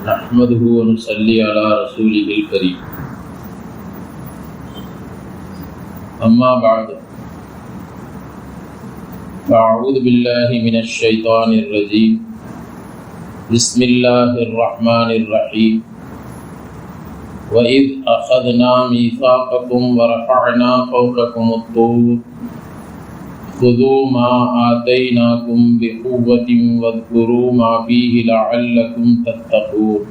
نحمده ونصلي على رسوله الكريم أما بعد فأعوذ بالله من الشيطان الرجيم بسم الله الرحمن الرحيم وإذ أخذنا ميثاقكم ورفعنا فوقكم الطور خذوا ما آتيناكم بقوة واذكروا ما فيه لعلكم تتقون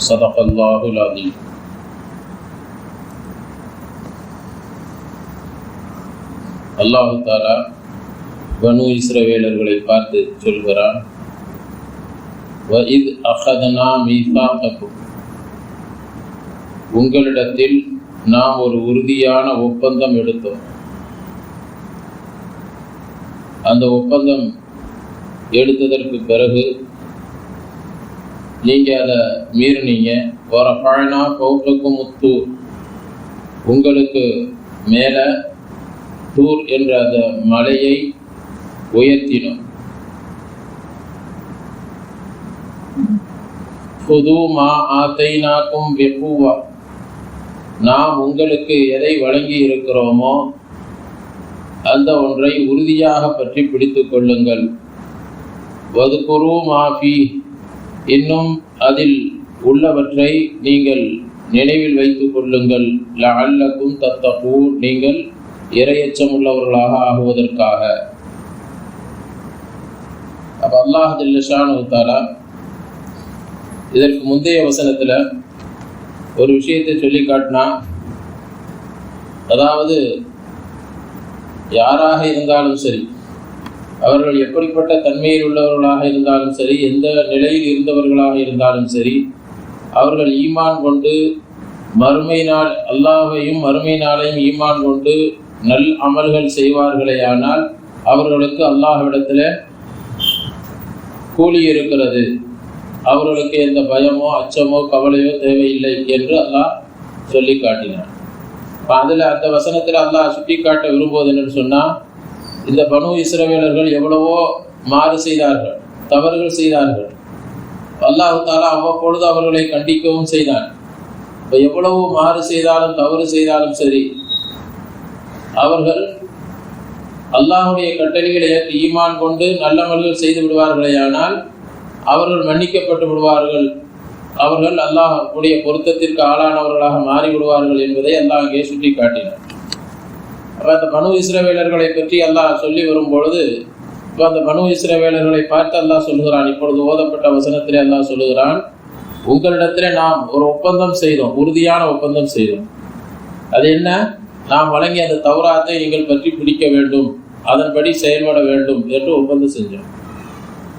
صدق الله العظيم. அல்லாஹ் தஆலா பனு இஸ்ரவேலர்களை பார்த்து சொல்கிறான், வஇத் அகதனா மீசாகக்கும், உங்களிடத்தில் நாம் ஒரு உறுதியான ஒப்பந்தம் எடுத்தோம். அந்த ஒப்பந்தம் எடுத்ததற்கு பிறகு நீங்கள் அதை மீறினீங்க. வரஃபஅனா ஃபௌகக்கும் அத்தூர், உங்களுக்கு மேலே தூர் என்ற அந்த மலையை உயர்த்தினோம். ஹுது மா ஆதைனாக்கும் பிகுவா, நாம் உங்களுக்கு எதை வழங்கி இருக்கிறோமோ அந்த ஒன்றை உறுதியாக பற்றி பிடித்து கொள்ளுங்கள். வதுகுரு மாஃபி, இன்னும் அதில் உள்ளவற்றை நீங்கள் நினைவில் வைத்துக் கொள்ளுங்கள். லஅல்லக்கும் தத்தகூன், நீங்கள் இறையச்சம் உள்ளவர்களாக ஆகுவதற்காக. அப்போ அல்லாஹ் ஜல்ல ஷானஹு தஆலா இதற்கு முந்தைய வசனத்தில் ஒரு விஷயத்தை சொல்லி காட்டினா, அதாவது யாராக இருந்தாலும் சரி, அவர்கள் எப்படிப்பட்ட தன்மையில் உள்ளவர்களாக இருந்தாலும் சரி, எந்த நிலையில் இருந்தவர்களாக இருந்தாலும் சரி, அவர்கள் ஈமான் கொண்டு மறுமை நாள் அல்லாஹையும் மறுமை நாளையும் ஈமான் கொண்டு நல் அமல்கள் செய்வார்களேயானால் அவர்களுக்கு அல்லாஹ்விடத்தில் கூலி இருக்கிறது. அவர்களுக்கு எந்த பயமோ அச்சமோ கவலையோ தேவையில்லை என்று அல்லாஹ் சொல்லி காட்டினான். அதில் அந்த வசனத்தில் அல்லாஹ் சுட்டி காட்ட விரும்புவது என்று சொன்னால், இந்த பனு இஸ்ரவேலர்கள் எவ்வளவோ மாறு செய்தார்கள், தவறுகள் செய்தார்கள். அல்லாஹ் தஆலா அவ்வப்பொழுது அவர்களை கண்டிக்கவும் செய்தான். இப்போ எவ்வளவு மாறு செய்தாலும் தவறு செய்தாலும் சரி, அவர்கள் அல்லாஹுடைய கட்டளைகளை ஏற்று ஈமான் கொண்டு நல்லமல்கள் செய்து விடுவார்களேயானால் அவர்கள் மன்னிக்கப்பட்டு விடுவார்கள், அவர்கள் அல்லாஹ்வுடைய பொருத்தத்திற்கு ஆளானவர்களாக மாறி விடுவார்கள் என்பதை அல்லாஹ் அங்கே சுட்டி காட்டினார். அப்போ அந்த பனு இஸ்ரவேலர்களை பற்றி அல்லாஹ் சொல்லி வரும் பொழுது, இப்போ அந்த பனு இஸ்ரவேலர்களை பார்த்து அல்லாஹ் சொல்லுகிறான். இப்பொழுது ஓதப்பட்ட வசனத்திலே அல்லாஹ் சொல்லுகிறான், உங்களிடத்திலே நாம் ஒரு ஒப்பந்தம் செய்தோம், உறுதியான ஒப்பந்தம் செய்தோம். அது என்ன? நாம் வழங்கிய அந்த தௌராத்தை நீங்கள் பற்றி பிடிக்க வேண்டும், அதன்படி செயல்பட வேண்டும் என்று ஒப்பந்தம் செஞ்சோம்.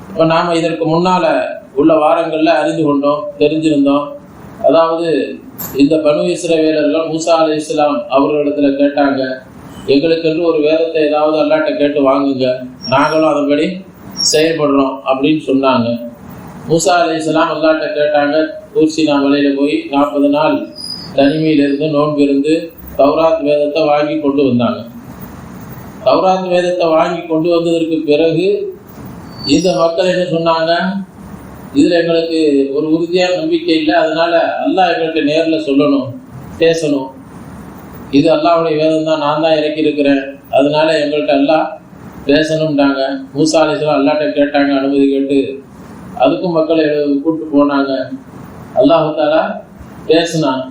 இப்போ நாம் இதற்கு முன்னால் உள்ள வாரங்களில் அறிந்து கொண்டோம், தெரிஞ்சிருந்தோம். அதாவது இந்த பனு இஸ்ரவேலர்கள் மூசா அலைஹிஸ்ஸலாம் அவர்களிடத்தில் கேட்டாங்க, எங்களுக்கென்று ஒரு வேதத்தை ஏதாவது அல்லாஹ்ட்ட கேட்டு வாங்குங்க, நாங்களும் அதன்படி செயல்படுறோம் அப்படின்னு சொன்னாங்க. மூசா அலைஹிஸ்ஸலாம் அல்லாஹ்ட்ட கேட்டாங்க. தூர் சீனா மலையில் போய் 40 நாள் தனிமையிலிருந்து நோன்பு இருந்து தௌராத் வேதத்தை வாங்கி கொண்டு வந்தாங்க. தௌராத் வேதத்தை வாங்கி கொண்டு வந்ததற்கு பிறகு இந்த மக்கள் என்ன சொன்னாங்க, இதில் எங்களுக்கு ஒரு உறுதியான நம்பிக்கை இல்லை, அதனால அல்லாஹ் எங்களுக்கு நேரில் சொல்லணும், பேசணும், இது அல்லாஹ்வுடைய வேதம் தான், நான் தான் இறக்கியிருக்கிறேன், அதனால எங்கள்கிட்ட அல்லாஹ் பேசணும்ட்டாங்க. மூசா அலைஹிஸ்ஸலாம் அல்லாஹ்ட்ட கேட்டாங்க, அனுமதி கேட்டு. அதுக்கும் மக்களை கூப்பிட்டு போனாங்க. அல்லாஹ் தஆலா பேசினான்.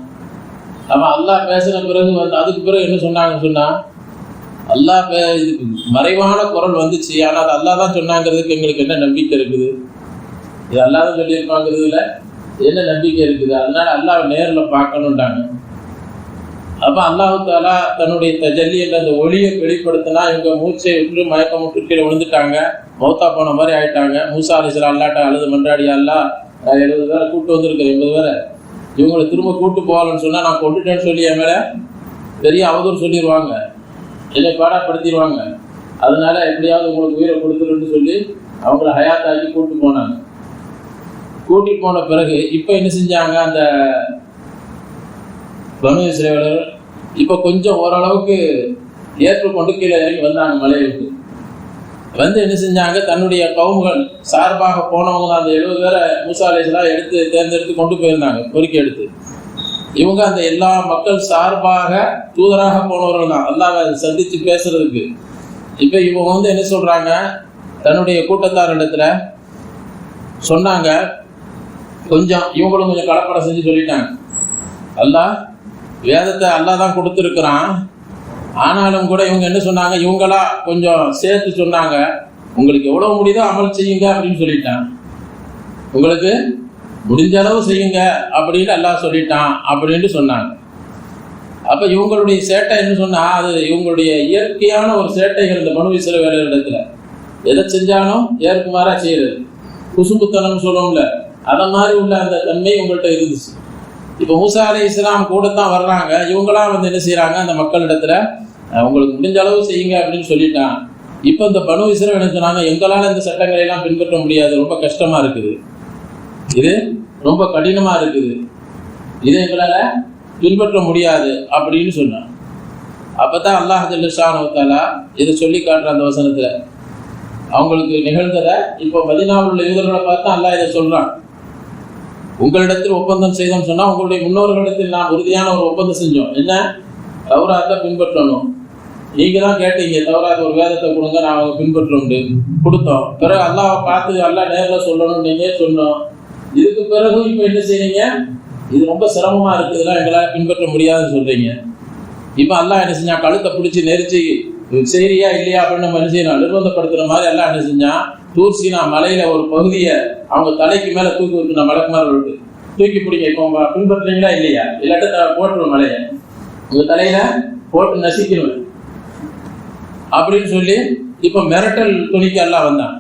அவன் அல்லாஹ் பேசின பிறகு அதுக்கு பிறகு என்ன சொன்னாங்கன்னு சொன்னால், அல்லாஹ் இதுக்கு மறைவான குரல் வந்துச்சு, ஆனால் அது அல்லாஹ் தான் சொன்னாங்கிறதுக்கு எங்களுக்கு என்ன நம்பிக்கை இருக்குது? இது அல்லாஹ் தான் சொல்லியிருப்பாங்கிறதுல என்ன நம்பிக்கை இருக்குது? அதனால அல்லாஹ் நேரில் பார்க்கணுன்ட்டாங்க. அப்போ அல்லாஹ் தஆலா தன்னுடைய தஜல்லி என்ற அந்த ஒளியை வெளிப்படுத்தினா இவங்க மூச்சை விட்டு மயக்கம் விட்டு கீழே விழுந்துட்டாங்க, மௌத்தா போன மாதிரி ஆயிட்டாங்க. மூசா அலைஹிஸ்ஸலாம் அல்லாஹ்ட்ட அழுது மன்றாடி, அல்லாஹ் நான் 70 பேரை கூப்பிட்டு வந்திருக்கேன், 80 பேரை, இவங்களை திரும்ப கூப்பிட்டு போகலன்னு சொன்னால் நான் கொண்டுட்டேன்னு சொல்லி என் மேலே பெரிய அவதூறு சொல்லிடுவாங்க, என்னை பாடப்படுத்திடுவாங்க, அதனால எப்படியாவது உங்களுக்கு உயிரை கொடுத்துருன்னு சொல்லி அவங்கள ஹயாத்தாக்கி கூப்பிட்டு போனாங்க. கூட்டிட்டு போன பிறகு இப்போ என்ன செஞ்சாங்க, அந்த பனு இஸ்ரவேலர் இப்போ கொஞ்சம் ஓரளவுக்கு ஏற்றுக்கொண்டு கீழே இறங்கி வந்தாங்க மலையை விட்டு. வந்து என்ன செஞ்சாங்க, தன்னுடைய கவுமுகள் சார்பாக போனவங்க தான் அந்த 70 பேரை மூசா அலைஹிஸ்ஸலாம் எடுத்து தேர்ந்தெடுத்து கொண்டு போயிருந்தாங்க பொறுக்கி எடுத்து. இவங்க அந்த எல்லா மக்கள் சார்பாக தூதராக போனவர்கள் தான் அல்லாஹ்வை சந்தித்து பேசுறதுக்கு. இப்போ இவங்க வந்து என்ன சொல்றாங்க, தன்னுடைய கூட்டத்தாரிடத்துல சொன்னாங்க, கொஞ்சம் இவங்களும் கொஞ்சம் கலப்படம் செஞ்சு சொல்லிட்டாங்க. அல்லாஹ் வேதத்தை அல்லாஹ் தான் கொடுத்துருக்குறான், ஆனாலும் கூட இவங்க என்ன சொன்னாங்க, இவங்களா கொஞ்சம் சேர்த்து சொன்னாங்க, உங்களுக்கு எவ்வளவு முடியுதோ அமல் செய்யுங்க அப்படின்னு சொல்லிட்டான், உங்களுக்கு முடிஞ்ச அளவு செய்யுங்க அப்படின்னு அல்லாஹ் சொல்லிட்டான் அப்படின்னு சொன்னாங்க. அப்ப இவங்களுடைய சேட்டை என்ன சொன்னா, அது இவங்களுடைய இயற்கையான ஒரு சேட்டைகள். இந்த பனு இஸ்ரவேலர் இடத்துல எதை செஞ்சாலும் ஏற்குமாறா செய்யறது, குசும்புத்தனம் சொல்லுவோம்ல, அத மாதிரி உள்ள அந்த தன்மை உங்கள்கிட்ட இருந்துச்சு. இப்போ மூசா அலைஹிஸ்ஸலாம் கூட தான் வர்றாங்க, இவங்களாம் வந்து என்ன செய்யறாங்க, அந்த மக்களிடத்துல உங்களுக்கு முடிஞ்ச அளவு செய்யுங்க அப்படின்னு சொல்லிட்டான். இப்போ இந்த பனு இஸ்ரவேல் என்ன சொன்னாங்க, எங்களால் இந்த சட்டங்களை எல்லாம் பின்பற்ற முடியாது, ரொம்ப கஷ்டமா இருக்குது, இது ரொம்ப கடினமா இருக்குது, இதை எங்களால பின்பற்ற முடியாது அப்படின்னு சொன்னான். அப்பதான் அல்லாஹ் ஜல்ல ஷானஹு வ தஆலா இதை சொல்லி காட்டுற அந்த வசனத்துல அவங்களுக்கு நிகழ்ந்ததை இப்போ மதீனாவில் உள்ள யூதர்களை பார்த்து அல்லாஹ் இதை சொல்றான். உங்களிடத்தில் ஒப்பந்தம் செய்தோம் சொன்னா, உங்களுடைய முன்னோர்களிடத்தில் நாம் உறுதியான ஒரு ஒப்பந்தம் செஞ்சோம், என்ன, தௌராத்தை பின்பற்றணும். நீங்க தான் கேட்டீங்க, தௌராத் ஒரு வேதத்தை கொடுங்க, நான் அவங்க பின்பற்றோம் கொடுத்தோம். பிறகு அல்லாஹ்வை பார்த்து அல்லாஹ் நேரில் சொல்லணும் நீங்க சொன்னோம். இதுக்கு பிறகு இப்போ என்ன செய்றீங்க, இது ரொம்ப சிரமமா இருக்குதுலாம், எங்களால் பின்பற்ற முடியாதுன்னு சொல்றீங்க. இப்போ அல்லாஹ் என்ன செஞ்சான், கழுத்தை பிடிச்சி நெரிச்சு சரியா இல்லையா அப்படின்னு நம்ம என்ன செய்யணும், நிர்பந்தப்படுத்துற மாதிரி எல்லாம் என்ன செஞ்சான், தூர் சீனா மலையில ஒரு பகுதியை அவங்க தலைக்கு மேல தூக்கி விட்டு மலக்குமார் விட்டு தூக்கி பிடிங்க, இப்போ பின்பற்றீங்களா இல்லையா, இல்லாட்ட போட்டுருவோம் மலையை உங்க தலையில போட்டு நசிக்கணும் அப்படின்னு சொல்லி இப்ப மிரட்டல் துணிக்கு எல்லாம் வந்தான்.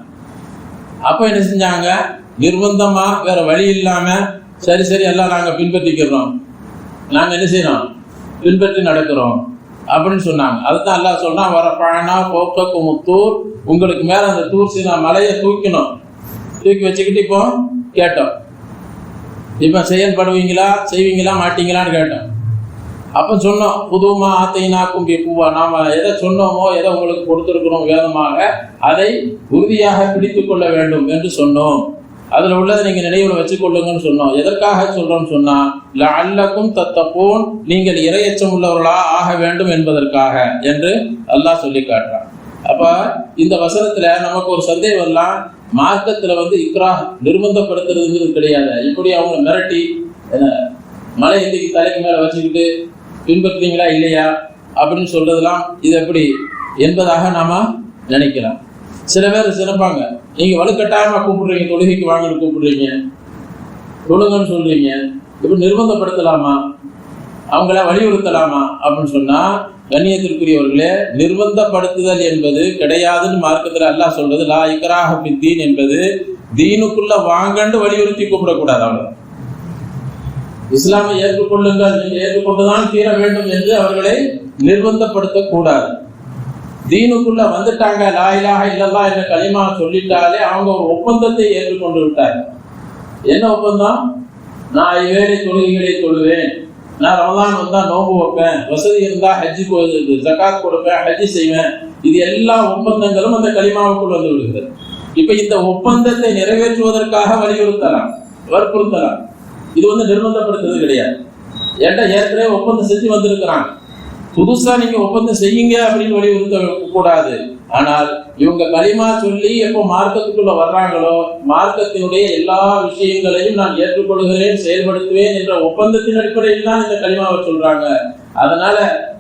அப்ப என்ன செஞ்சாங்க, நிர்பந்தமா வேற வழி இல்லாம சரி சரி எல்லாம் நாங்க பின்பற்றிக்கிறோம், நாங்க என்ன செய்யறோம், பின்பற்றி நடக்கிறோம் அப்படின்னு சொன்னாங்க. அதுதான் அல்லாஹ் சொல்றான், வர பழனா போக்க முத்தூர், உங்களுக்கு மேல அந்த தூர் சீனா மலையை தூக்கணும், தூக்கி வச்சுக்கிட்டு இப்போ கேட்டோம், இப்ப செயல்படுவீங்களா செய்வீங்களா மாட்டீங்களான்னு கேட்டோம். அப்ப சொன்னோம், புதுமா ஆத்தைனா கும்பி பூவா, நாம எதை சொன்னோமோ எதை உங்களுக்கு கொடுத்திருக்கிறோம் வேதமாக அதை உறுதியாக பிடித்து கொள்ள வேண்டும் என்று சொன்னோம். அதுல உள்ளதை நீங்க நினைவுல வச்சுக்கொள்ளுங்கன்னு சொன்னோம். எதற்காக சொல்றோம்னு சொன்னா, லஅல்லக்கும் தத்தகூன், நீங்கள் இறையச்சம் உள்ளவர்களா ஆக வேண்டும் என்பதற்காக என்று அல்லாஹ் சொல்லி காட்டுறான். அப்ப இந்த வசனத்துல நமக்கு ஒரு சந்தேகம் வரலாம், மார்க்கத்துல வந்து இக்ரா நிர்பந்தப்படுத்துறதுங்கிறது கிடையாது. இப்படி அவங்க மிரட்டி மலை எந்திக்கு தலைக்கு மேல வச்சுக்கிட்டு பின்பற்றீங்களா இல்லையா அப்படின்னு சொல்றதெல்லாம் இது எப்படி என்பதாக நாம நினைக்கலாம். சில பேர் சிறப்பாங்க, நீங்க வலுக்கட்டாயமா கூப்பிடுறீங்க, தொழுகைக்கு வாங்கன்னு கூப்பிடுறீங்க, தொழுங்கன்னு சொல்றீங்க, இப்படி நிர்பந்தப்படுத்தலாமா, அவங்கள வலியுறுத்தலாமா அப்படின்னு சொன்னா, கண்ணியத்திற்குரியவர்களே, நிர்பந்தப்படுத்துதல் என்பது கிடையாதுன்னு மார்க்கத்துல அல்லாஹ் சொல்றது. லா இக்ராஹ ஃபித்தீன் என்பது தீனுக்குள்ள வாங்கன்னு வலியுறுத்தி கூப்பிடக்கூடாது. அவ்வளவு இஸ்லாமை ஏற்றுக்கொள்ளுங்கள், நீங்க ஏற்றுக்கொண்டுதான் தீர வேண்டும் என்று அவர்களை நிர்பந்தப்படுத்தக்கூடாது. தீனுக்குள்ள வந்துட்டாங்க, லா இலாஹ இல்லல்லாஹ் என்ற கலிமா சொல்லிட்டாலே அவங்க ஒரு ஒப்பந்தத்தை ஏற்றுக்கொண்டு விட்டாங்க. என்ன ஒப்பந்தம், நான் இவ்வேளை தொழுகைகளை தொழுவேன், நான் ரமலான் வந்தா நோம்பு வைப்பேன், வசதி இருந்தா ஹஜ்ஜி ஜகாத் கொடுப்பேன், ஹஜ்ஜி செய்வேன். இது எல்லா ஒப்பந்தங்களும் அந்த கலிமாவுக்குள் வந்து விடுகிறது. இப்ப இந்த ஒப்பந்தத்தை நிறைவேற்றுவதற்காக வலியுறுத்தலாம், வற்புறுத்தலாம். இது வந்து நிர்பந்தப்படுத்துறது கிடையாது. ஏன்டா ஏற்கனவே ஒப்பந்தம் செஞ்சு வந்திருக்கிறாங்க, புதுசா நீங்க ஒப்பந்தம் செய்யுங்க அப்படின்னு வலியுறுத்த கூடாது. ஆனால் இவங்க கலிமா சொல்லி எப்போ மார்க்கத்துக்குள்ள வர்றாங்களோ, மார்க்கத்தினுடைய எல்லா விஷயங்களையும் நான் ஏற்றுக்கொள்கிறேன், செயல்படுத்துவேன் என்ற ஒப்பந்தத்தின் அடிப்படையில் தான் இந்த கலிமாவை சொல்றாங்க. அதனால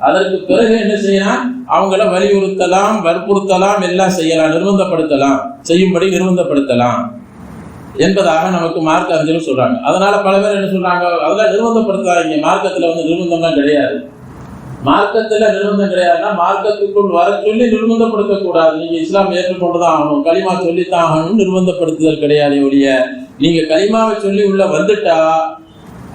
அதற்கு பிறகு என்ன செய்யலாம், அவங்கள வலியுறுத்தலாம், வற்புறுத்தலாம், எல்லாம் செய்யலாம், நிர்பந்தப்படுத்தலாம், செய்யும்படி நிர்பந்தப்படுத்தலாம் என்பதாக நமக்கு மார்க்க அறிஞர்கள் சொல்றாங்க. அதனால பல பேர் என்ன சொல்றாங்க, அதெல்லாம் நிர்பந்தப்படுத்தாங்க, மார்க்கத்துல வந்து நிர்பந்தம்லாம் கிடையாது. மார்க்கத்துல நிர்பந்தம் கிடையாதுன்னா மார்க்கத்துக்குள் வர சொல்லி நிர்பந்தப்படுத்தக்கூடாது. நீங்க இஸ்லாம் ஏற்றுக்கொண்டுதான் ஆகணும், களிமா சொல்லித்தான் ஆகணும், நிர்பந்தப்படுத்துதல் கிடையாது. ஒழிய நீங்க களிமாவை சொல்லி உள்ள வந்துட்டா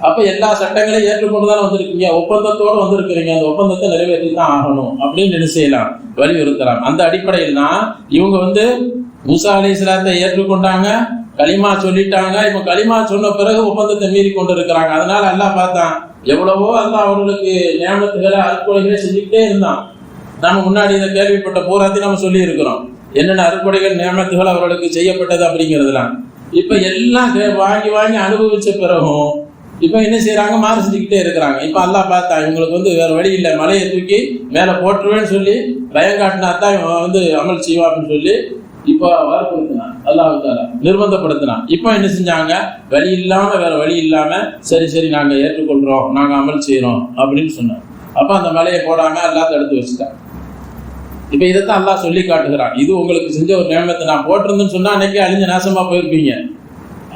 அப்ப எல்லா சட்டங்களையும் ஏற்றுக்கொண்டுதான் வந்திருக்கீங்க, ஒப்பந்தத்தோடு வந்திருக்கிறீங்க, அந்த ஒப்பந்தத்தை நிறைவேற்றித்தான் ஆகணும் அப்படின்னு என்ன செய்யலாம், வலியுறுத்தலாம். அந்த அடிப்படையில் தான் இவங்க வந்து மூசா அலைஹிஸ்ஸலாத்தை ஏற்றுக்கொண்டாங்க, களிமா சொல்லிட்டாங்க. இப்ப களிமா சொன்ன பிறகு ஒப்பந்தத்தை மீறி கொண்டு இருக்கிறாங்க. அதனால அல்லாஹ் பார்த்தான், எவ்வளவோ அல்லாஹ் அவர்களுக்கு நியமத்துகளை அற்புதங்களை செஞ்சுக்கிட்டே இருந்தான். நம்ம முன்னாடி இதை கேள்விப்பட்ட பூராத்தையும் நம்ம சொல்லி இருக்கிறோம். என்னென்ன அருட்கொடைகள் நியமத்துகள் அவர்களுக்கு செய்யப்பட்டது அப்படிங்கிறதுலாம். இப்ப எல்லாம் வாங்கி வாங்கி அனுபவிச்ச பிறகும் இப்ப என்ன செய்யறாங்க, மாறு செஞ்சுக்கிட்டே இருக்கிறாங்க. இப்ப அல்லாஹ் பார்த்தா இவங்களுக்கு வேற வழி இல்லை, மலையை தூக்கி மேல போட்டுருவேன்னு சொல்லி பயம் காட்டினாத்தான் இவன் அமல் செய்வா அப்படின்னு சொல்லி இப்போ வற்புறுத்தினான், அல்லாஹ் தாலா நிர்பந்தப்படுத்தினான். இப்போ என்ன செஞ்சாங்க, வழி இல்லாம வேற வழி இல்லாம சரி நாங்க ஏற்றுக்கொள்றோம், நாங்க அமல் செய்யறோம் அப்படின்னு சொன்னாங்க. அப்ப அந்த மலையை போடாம அல்லாஹ் தடுத்து வச்சுட்டான். இப்ப இதைத்தான் அல்லாஹ் சொல்லி காட்டுகிறான், இது உங்களுக்கு செஞ்ச ஒரு நியமத்தை நான் போட்டிருந்தேன்னு சொன்னா அன்னைக்கு அழிஞ்ச நாசமா போயிருப்பீங்க.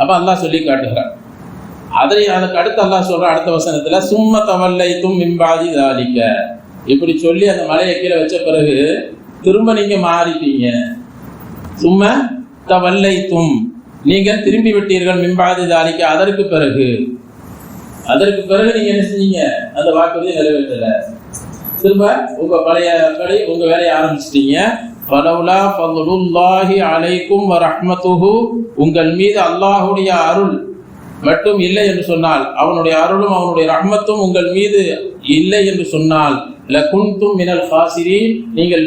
அப்ப அல்லாஹ் சொல்லி காட்டுகிறான். அதுக்கு அடுத்து அல்லாஹ் சொல்ற அடுத்த வசனத்துல சும்ம தவல்லைத்தும் மின்பாதி தாலிக்க, இப்படி சொல்லி அந்த மலையை கீழே வச்ச பிறகு திரும்ப நீங்க மாறிட்டீங்க. சும்ம தவல்லைத்தும், நீங்கள் திரும்பி விட்டீர்கள், மின்பாதி தாலிக்க, அதற்கு பிறகு நீங்க என்ன செஞ்சீங்க, அந்த வாக்குறுதியை நிறைவேற்றல, திரும்ப உங்க பழையபடி உங்க வேலையை ஆரம்பிச்சிட்டீங்க. ஃபலௌலா ஃபதுலுல்லாஹி அலைக்கும் வ ரஹ்மத்துஹு, உங்கள் மீது அல்லாஹ்வுடைய அருள் மட்டும் இல்லை என்று சொன்னால், அவனுடைய அருளும் அவனுடைய ரஹ்மத்தும் உங்கள் மீது இல்லை என்று சொன்னால், லகுன்தும் மினல் காசிரீன், நீங்கள்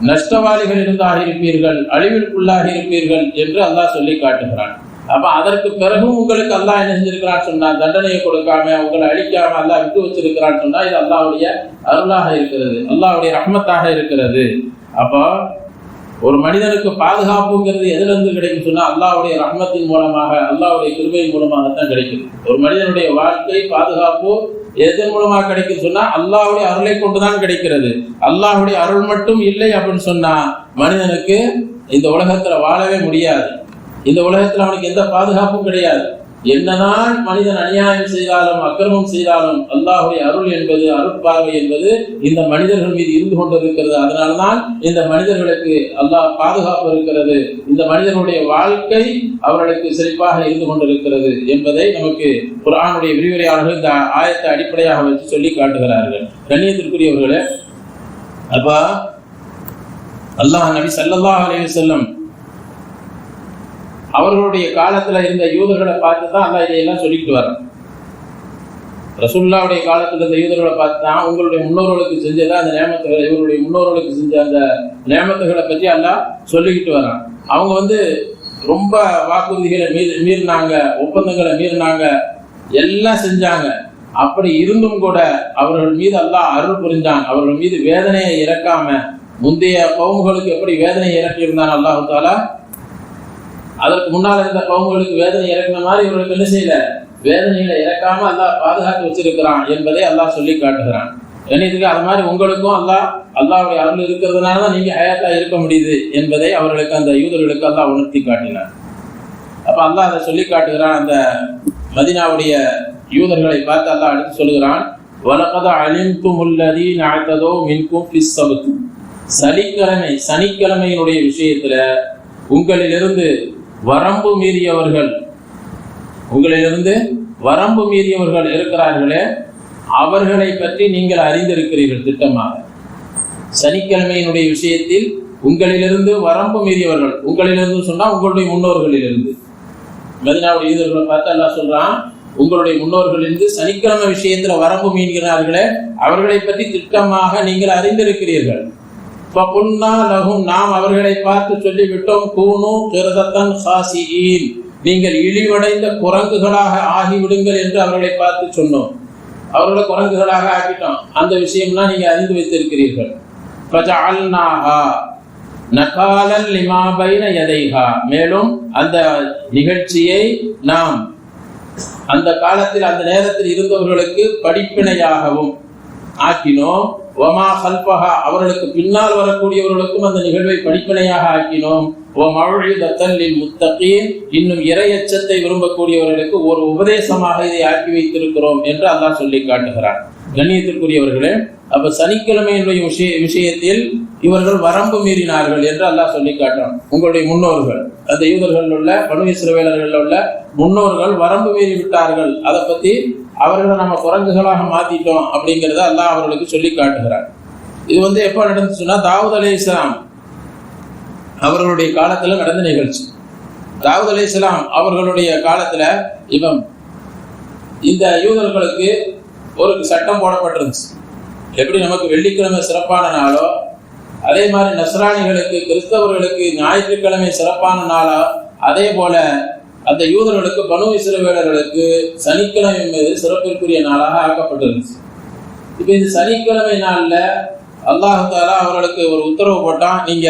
நஷ்டவாளிகள் இருந்தாக இருப்பீர்கள், அழிவிற்குள்ளாக இருப்பீர்கள் என்று அல்லாஹ் சொல்லி காட்டுகிறான். அப்ப அதற்கு பிறகும் உங்களுக்கு அல்லாஹ் என்ன செஞ்சிருக்கிறான் சொன்னா, தண்டனையை கொடுக்காம உங்களை அழிக்காம அல்லாஹ் விட்டு வச்சிருக்கிறான்னு சொன்னா, இது அல்லாஹ்வுடைய அருளாக இருக்கிறது, அல்லாஹ்வுடைய ரஹ்மத்தாக இருக்கிறது. அப்போ ஒரு மனிதனுக்கு பாதுகாப்புங்கிறது எதுல இருந்து கிடைக்கும் சொன்னா, அல்லாஹ்வுடைய ரஹ்மத்தின் மூலமாக, அல்லாஹ்வுடைய கிருபையின் மூலமாகத்தான் கிடைக்குது. ஒரு மனிதனுடைய வாழ்க்கை பாதுகாப்பு எதன் மூலமாக கிடைக்கும் சொன்னா, அல்லாஹ்வுடைய அருளை கொண்டுதான் கிடைக்கிறது. அல்லாஹ்வுடைய அருள் மட்டும் இல்லை அப்படின்னு சொன்னா மனிதனுக்கு இந்த உலகத்துல வாழவே முடியாது. இந்த உலகத்துல அவனுக்கு எந்த பாதுகாப்பும் கிடையாது. என்னதான் மனிதன் அநியாயம் செய்தாலும் அக்கிரமம் செய்தாலும் அல்லாஹ்வுடைய அருள் என்பது, அருட்பார்வை என்பது இந்த மனிதர்கள் மீது இருந்து கொண்டிருக்கிறது. அதனால்தான் இந்த மனிதர்களுக்கு அல்லாஹ் பாதுகாப்பு இருக்கிறது, இந்த மனிதர்களுடைய வாழ்க்கை அவர்களுக்கு சிறப்பாக இருந்து கொண்டிருக்கிறது என்பதை நமக்கு குர்ஆனுடைய விரிவுரையாளர்கள் இந்த ஆயத்தை அடிப்படையாக வச்சு சொல்லி காட்டுகிறார்கள். கண்ணியத்திற்குரியவர்களே, அப்ப அல்லாஹ் நபி ஸல்லல்லாஹு அலைஹி வஸல்லம் அவர்களுடைய காலத்துல இருந்த யூதர்களை பார்த்து தான் அல்லாஹ் இதையெல்லாம் சொல்லிட்டு வர்றான். ரசூலுல்லாஹ்வுடைய காலத்துல இருந்த யூதர்களை பார்த்து தான் உங்களுடைய முன்னோர்களுக்கு செஞ்சதை, அந்த நியமத்துகளை, இவருடைய முன்னோர்களுக்கு செஞ்ச அந்த நியமத்துகளை பற்றி அல்லாஹ் சொல்லிக்கிட்டு வர்றான். அவங்க ரொம்ப வாக்குறுதிகளை மீறினாங்க, ஒப்பந்தங்களை மீறினாங்க, எல்லாம் செஞ்சாங்க. அப்படி இருந்தும் கூட அவர்கள் மீது அல்லாஹ் அருள் புரிஞ்சான், அவர்கள் மீது வேதனையை இறக்காம, முந்தைய கவுமுகளுக்கு எப்படி வேதனை இறக்கி இருந்தான் அல்லாஹ் தாலா, அதற்கு முன்னால் இருந்த கவுமுகளுக்கு வேதனை இறக்கின மாதிரி இவர்களுக்கு என்ன செய்யல, வேதனைகளை இறக்காம அல்லாஹ் பாதுகாத்து வச்சிருக்கிறான் என்பதை அல்லாஹ் சொல்லி காட்டுகிறான். என்னதுக்கு அது மாதிரி உங்களுக்கும் அல்லாஹ்வுடைய அருள் இருக்கிறதுனாலதான் நீங்க ஹயாத்தா இருக்க முடியுது என்பதை அவர்களுக்கு, அந்த யூதர்களுக்கு அல்லாஹ் உணர்த்தி காட்டினான். அப்ப அல்லாஹ் அதை சொல்லி காட்டுகிறான். அந்த மதீனாவுடைய யூதர்களை பார்த்து அல்லாஹ் அடுத்து சொல்லுகிறான், வலகத அலிம்துமுல்லதீன அஅததூ மின்கும் ஃபிஸ் ஸபத், சனிக்கிழமையினுடைய விஷயத்துல உங்களிலிருந்து வரம்பு மீறியவர்கள் இருக்கிறார்களே, அவர்களை பற்றி நீங்கள் அறிந்திருக்கிறீர்கள் திட்டமாக. சனிக்கிழமையினுடைய விஷயத்தில் உங்களிலிருந்து வரம்பு மீறியவர்கள், உங்களிலிருந்து சொன்னா உங்களுடைய முன்னோர்களிலிருந்து, மதீனாவுடைய யூதர்களை பார்த்து அல்லாஹ் சொல்றான், உங்களுடைய முன்னோர்களிலிருந்து சனிக்கிழமை விஷயத்துல வரம்பு மீறுகிறார்களே, அவர்களை பற்றி திட்டமாக நீங்கள் அறிந்திருக்கிறீர்கள். நாம் அவர்களை பார்த்து சொல்லிவிட்டோம், கூனு கிரதத்தன் ஹாசியின், நீங்கள் இழிவடைந்த குரங்குகளாக ஆகிவிடுங்கள் என்று அவர்களை பார்த்து சொன்னோம். அவர்களை குரங்குகளாக ஆக்கிட்டோம். அந்த விஷயம்லாம் நீங்க அறிந்து வைத்திருக்கிறீர்கள். மேலும் அந்த நிகழ்ச்சியை நாம் அந்த காலத்தில், அந்த நேரத்தில் இருந்தவர்களுக்கு படிப்பினையாகவும் ஆக்கினோம். வமா கல்பஹா, அவர்களுக்கு பின்னால் வரக்கூடியவர்களுக்கும் அந்த நிகழ்வை படிப்பினையாக ஆக்கினோம். வமௌஇதத்தன் லில் முத்தகீன், இன்னும் இறையச்சத்தை விரும்பக்கூடியவர்களுக்கு ஒரு உபதேசமாக இதை ஆக்கி வைத்திருக்கிறோம் என்று அல்லாஹ் சொல்லி காட்டுகிறான். கண்ணியத்திற்குரியவர்களே, அப்ப சனிக்கிழமையினுடைய விஷயத்தில் இவர்கள் வரம்பு மீறினார்கள் என்று அல்லாஹ் சொல்லி காட்டுறான். உங்களுடைய முன்னோர்கள், அந்த யூதர்கள் உள்ள, பனு இஸ்ரவேலர்கள் உள்ள முன்னோர்கள் வரம்பு மீறி விட்டார்கள், அதை பத்தி அவர்களை நம்ம குரங்குகளாக மாத்திட்டோம் அப்படிங்கிறத அல்லாஹ் அவர்களுக்கு சொல்லி காட்டுகிறார். இது எப்ப நடந்துச்சுன்னா, தாவூத் அலைஹிஸ்ஸலாம் அவர்களுடைய காலத்துல நடந்த நிகழ்ச்சி. தாவூத் அலைஹிஸ்ஸலாம் அவர்களுடைய காலத்துல இந்த யூதர்களுக்கு ஒரு சட்டம் போடப்பட்டிருந்துச்சு. எப்படி நமக்கு வெள்ளிக்கிழமை சிறப்பான நாளோ, அதே மாதிரி நஸ்ரானிகளுக்கு, கிறிஸ்தவர்களுக்கு ஞாயிற்றுக்கிழமை சிறப்பான நாளா, அதே போல அந்த யூதர்களுக்கு, பனு இஸ்ரவேலர்களுக்கு சனிக்கிழமை மீது சிறப்பிற்குரிய நாளாக ஆக்கப்பட்டிருந்துச்சு. இப்ப இந்த சனிக்கிழமை நாள்ல அல்லாஹ் தஆலா அவர்களுக்கு ஒரு உத்தரவு போட்டான், நீங்க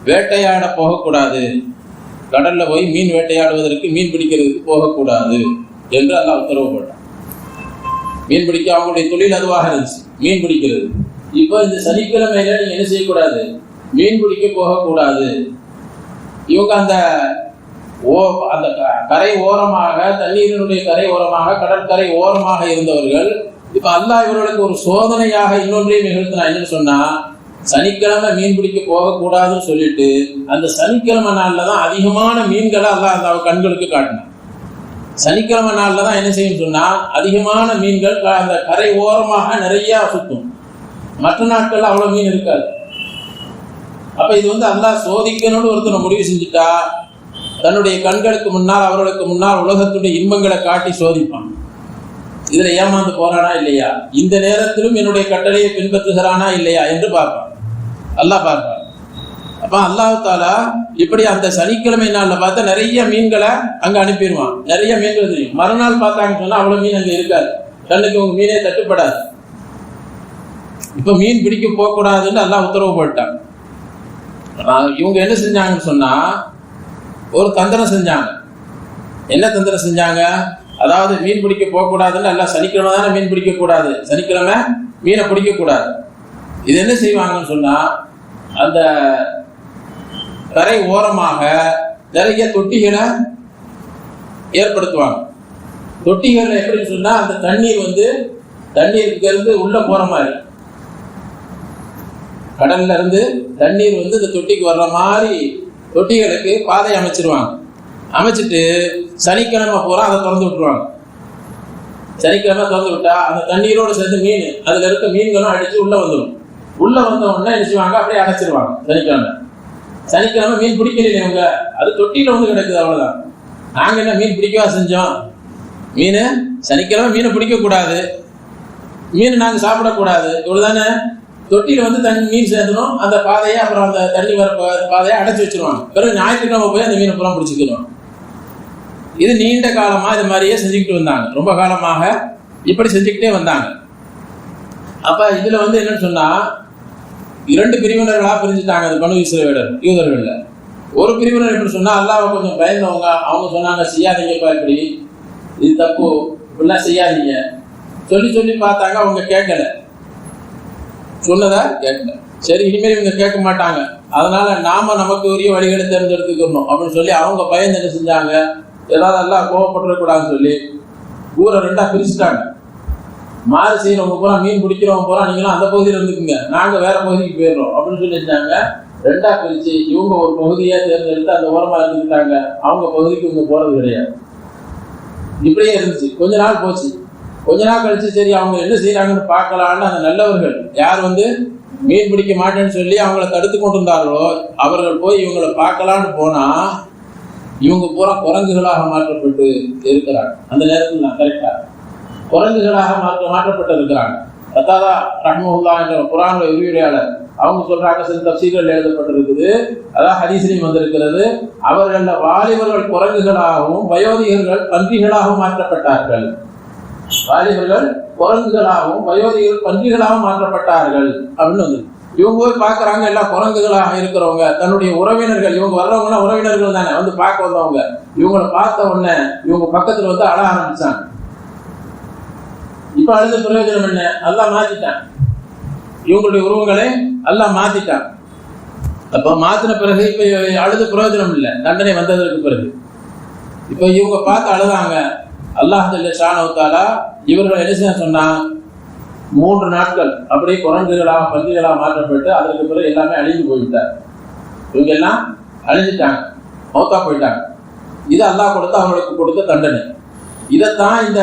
வேட்டையாட போகக்கூடாது, கடல்ல போய் மீன் வேட்டையாடுவதற்கு, மீன் பிடிக்கிறதுக்கு போகக்கூடாது என்று அல்லாஹ் உத்தரவு போட்டான். மீன் பிடிக்க அவங்களுடைய தொழில் அதுவாக இருந்துச்சு, மீன் பிடிக்கிறது. இப்போ இந்த சனிக்கிழமையில நீங்க என்ன செய்யக்கூடாது, மீன் பிடிக்க போகக்கூடாது. இவங்க அந்த கரை ஓரமாக, தண்ணீரினுடைய கரை ஓரமாக, கடற்கரை ஓரமாக இருந்தவர்கள் இப்ப அல்லாஹ் இவர்களுக்கு ஒரு சோதனையாக இன்னொன்றையும் நிகழ்த்தினா. என்னன்னு சொன்னா, சனிக்கிழமை மீன் பிடிக்க போகக்கூடாதுன்னு சொல்லிட்டு அந்த சனிக்கிழமை நாள்ல தான் அதிகமான மீன்களை அல்லாஹ் அந்த கண்களுக்கு காட்டினான். சனிக்கிழமை நாள்ல தான் என்ன செய்யும் சொன்னா, அதிகமான மீன்கள் அந்த கரை ஓரமாக நிறைய சுத்தும். மற்ற நாட்கள் அவ்வளவு மீன் இருக்காது. அப்ப இது அல்லாஹ் சோதிக்கணும்னு ஒருத்தனை முடிவு செஞ்சுட்டா, தன்னுடைய கண்களுக்கு முன்னால், அவர்களுக்கு முன்னால் உலகத்துடைய இன்பங்களை காட்டி சோதிப்பான். இதுல ஏமாந்து போறானா இல்லையா, இந்த நேரத்திலும் என்னுடைய கட்டளையை பின்பற்றுகிறானா இல்லையா என்று பார்ப்பான், அல்லாஹ் பார்ப்பான். அப்ப அல்லாஹ் தஆலா இப்படி அந்த சனிக்கிழமை நாள்ல பார்த்தா நிறைய மீன்களை அங்க அனுப்பிடுவான். நிறைய மீன்கள் தெரியும். மறுநாள் பார்த்தாங்கன்னு சொன்னா அவ்வளவு மீன் அங்க இருக்காது, கண்ணுக்கு உங்க மீனே தட்டுப்படாது. இப்ப மீன் பிடிக்க போகக்கூடாதுன்னு அல்லாஹ் உத்தரவு போட்டான். இவங்க என்ன செஞ்சாங்கன்னு சொன்னா, ஒரு தந்திரம் செஞ்சாங்க. என்ன தந்திரம் செஞ்சாங்க, அதாவது மீன் பிடிக்க போகக்கூடாதுன்னு எல்லாம் சனிக்கிழமை தானே மீன் பிடிக்க கூடாது, சனிக்கிழமை மீனை பிடிக்க கூடாது. இது என்ன செய்வாங்கன்னு சொன்னா, அந்த கரை ஓரமாக நிறைய தொட்டிகளை ஏற்படுத்துவாங்க. தொட்டிகள் எப்படின்னு சொன்னா, அந்த தண்ணீருக்கு இருந்து உள்ள போற மாதிரி, கடல்ல இருந்து தண்ணீர் இந்த தொட்டிக்கு வர்ற மாதிரி தொட்டிகளுக்கு பாதை அமைச்சிருவாங்க. அமைச்சிட்டு சனிக்கிழமை பூரா அதை திறந்து விட்டுருவாங்க. சனிக்கிழமை திறந்து விட்டா அந்த தண்ணீரோடு சேர்ந்து மீன், அதுல இருக்க மீன்களும் அடிச்சு உள்ள வந்துடும். உள்ள வந்த உடனே என்ன செய்வாங்க, அப்படியே அடைச்சிருவாங்க. சனிக்கிழமை மீன் பிடிக்கலையே இவங்க, அது தொட்டியில கிடக்குது, அவ்வளவுதான். நாங்க என்ன மீன் பிடிக்கவா செஞ்சோம், மீன் சனிக்கிழமை மீனை பிடிக்க கூடாது, மீன் நாங்க சாப்பிடக்கூடாது, இவ்வளவுதானே. தொட்டியில தண்ணி மீன் சேர்ந்தணும், அந்த பாதையை, அப்புறம் அந்த தண்ணி வர பாதையை அடைச்சி வச்சிருவாங்க. பிறகு ஞாயிற்றுக்கிழமை போய் அந்த மீனை புறம் பிடிச்சிக்கணும். இது நீண்ட காலமா இது மாதிரியே செஞ்சுக்கிட்டு வந்தாங்க. ரொம்ப காலமாக இப்படி செஞ்சுக்கிட்டே வந்தாங்க. அப்ப இதுல என்னன்னு சொன்னா, 2 பிரிவினர்களா பிரிஞ்சுட்டாங்க அந்த பனு இஸ்ரவேலர் யூதர்கள்ல. ஒரு பிரிவினர் எப்படி சொன்னா, அல்லாஹ்வை கொஞ்சம் பயந்தவங்க, அவங்க சொன்னாங்க, செய்யாதீங்கப்பா, இப்படி இது தப்பு, இப்படிலாம் செய்யாதீங்க சொல்லி சொல்லி பார்த்தாங்க. அவங்க கேட்கல, சொன்னதா கேட்கல. சரி, இனிமேல் இவங்க கேட்க மாட்டாங்க, அதனால நாம நமக்கு உரிய வழிகளை தேர்ந்தெடுத்துக்கணும் அப்படின்னு சொல்லி அவங்க பயந்து என்ன செஞ்சாங்க, ஏதாவது எல்லாம் கோவப்பட்டுறக்கூடாதுன்னு சொல்லி ஊரை 2ஆ பிரிச்சுட்டாங்க. மாறு செய்யறவங்க பூரா, மீன் பிடிக்கிறவங்க பூரா நீங்களும் அந்த பகுதியில் இருந்துக்குங்க, நாங்க வேற பகுதிக்கு போயிடுறோம் அப்படின்னு சொல்லி செஞ்சாங்க. 2ஆ பிரிச்சு இவங்க ஒரு பகுதியா தேர்ந்தெடுத்து அந்த ஓரமா இருந்துக்கிட்டாங்க. அவங்க பகுதிக்கு இவங்க போறது கிடையாது. இப்படியே இருந்துச்சு. கொஞ்ச நாள் போச்சு. கொஞ்ச நாள் கழிச்சு சரி அவங்க என்ன செய்யறாங்கன்னு பார்க்கலான்னு அந்த நல்லவர்கள் யார் மீன் பிடிக்க மாட்டேன்னு சொல்லி அவங்கள தடுத்து கொண்டு இருந்தார்களோ, அவர்கள் போய் இவங்களை பார்க்கலான்னு போனா இவங்க பூரா குரங்குகளாக மாற்றப்பட்டு இருக்கிறாங்க. அந்த நேரத்தில் நான் கரெக்டா குரங்குகளாக மாற்றப்பட்டு இருக்கிறாங்க. கத்தாதா ரஹ்மத்துல்லாஹி என்ற குர்ஆனுடைய விரிவுரையாளர் அவங்க சொல்றாங்க, சில தஃசீர்கள் எழுதப்பட்டிருக்குது, அதாவது ஹதீஸிலும் வந்திருக்கிறது, அவர்கள் வாலிபர்கள் குரங்குகளாகவும் வயோதிகர்கள் பன்றிகளாகவும் மாற்றப்பட்டார்கள். வாலிபர்கள் குரங்குகளாகவும் வயோதிகர்கள் பன்றிகளாகவும் மாற்றப்பட்டார்கள் அப்படின்னு வந்து இவங்க போய் பார்க்கறாங்க. எல்லாம் குரங்குகளாக இருக்கிறவங்க தன்னுடைய உறவினர்கள், இவங்க வர்றவங்க உறவினர்கள் தானே, பார்க்க வந்தவங்க, இவங்களை பார்த்த உடனே இவங்க பக்கத்துல அழ ஆரம்பிச்சாங்க. இப்ப அழுத பிரயோஜனம் என்ன, அல்லாஹ் மாத்திட்டான். இவங்களுடைய உருவங்களை அல்லாஹ் மாத்திட்டான். அப்ப மாத்தின பிறகு இப்ப அழுது பிரயோஜனம் இல்லை, தண்டனை வந்ததற்கு பிறகு. இப்ப இவங்க பார்த்து அழுதாங்க. அல்லாஹ் ஷானஹு தஆலா இவர்கள் என்ன செய்ய சொன்னா, 3 நாட்கள் அப்படியே குரங்குகளாக பன்றிகளாக மாற்றப்பட்டு அதற்கு பிறகு எல்லாமே அழிந்து போய்விட்டார். இவங்க எல்லாம் அழிஞ்சிட்டாங்க, மௌத்தா போயிட்டாங்க. இது அல்லாஹ் அவர்களுக்கு கொடுத்த தண்டனை. இதைத்தான் இந்த